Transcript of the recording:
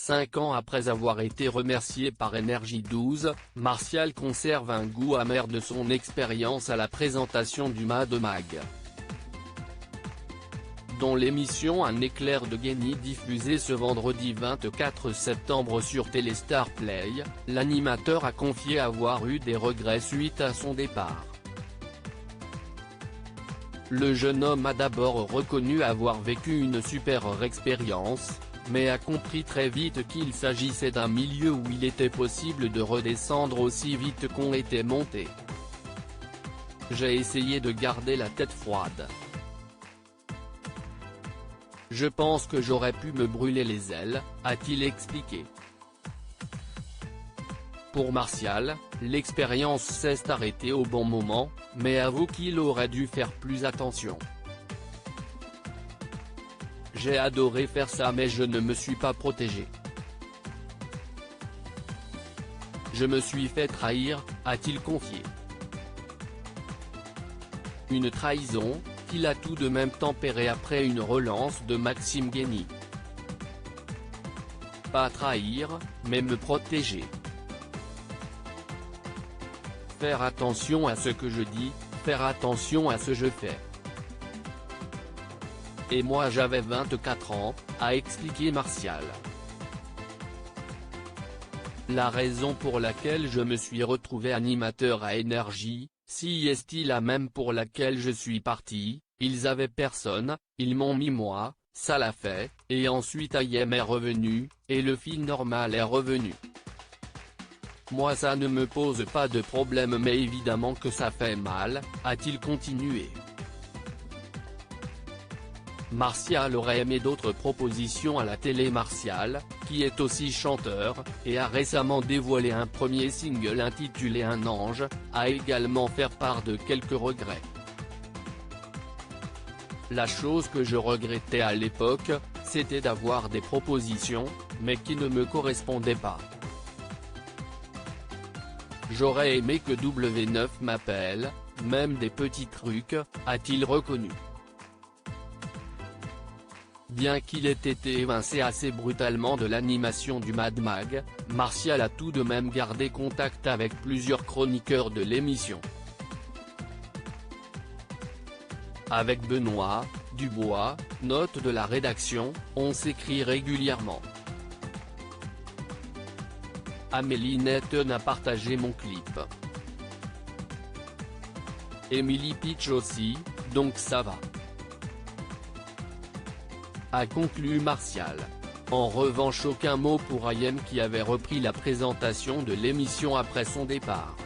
5 ans après avoir été remercié par Énergie 12, Martial conserve un goût amer de son expérience à la présentation du Mad Mag. Dont l'émission Un éclair de génie diffusée ce vendredi 24 septembre sur Téléstar Play, l'animateur a confié avoir eu des regrets suite à son départ. Le jeune homme a d'abord reconnu avoir vécu une super expérience, mais a compris très vite qu'il s'agissait d'un milieu où il était possible de redescendre aussi vite qu'on était monté. J'ai essayé de garder la tête froide. Je pense que j'aurais pu me brûler les ailes, a-t-il expliqué. Pour Martial, l'expérience s'est arrêtée au bon moment, mais avoue qu'il aurait dû faire plus attention. J'ai adoré faire ça mais je ne me suis pas protégé. Je me suis fait trahir, a-t-il confié. Une trahison, qu'il a tout de même tempérée après une relance de Maxime Guény. Pas trahir, mais me protéger. Faire attention à ce que je dis, faire attention à ce que je fais. Et moi j'avais 24 ans, a expliqué Martial. La raison pour laquelle je me suis retrouvé animateur à Énergie, si est-il la même pour laquelle je suis parti, ils avaient personne, ils m'ont mis moi, ça l'a fait, et ensuite IM est revenu, et le fil normal est revenu. Moi ça ne me pose pas de problème mais évidemment que ça fait mal, a-t-il continué. Martial aurait aimé d'autres propositions à la télé. Martial, qui est aussi chanteur, et a récemment dévoilé un premier single intitulé Un ange, a également fait part de quelques regrets. La chose que je regrettais à l'époque, c'était d'avoir des propositions, mais qui ne me correspondaient pas. J'aurais aimé que W9 m'appelle, même des petits trucs, a-t-il reconnu. Bien qu'il ait été évincé assez brutalement de l'animation du Mad Mag, Martial a tout de même gardé contact avec plusieurs chroniqueurs de l'émission. Avec Benoît Dubois, note de la rédaction, on s'écrit régulièrement. Amélie Netten a partagé mon clip. Emily Pitch aussi, donc ça va. A conclu Martial. En revanche aucun mot pour IM qui avait repris la présentation de l'émission après son départ.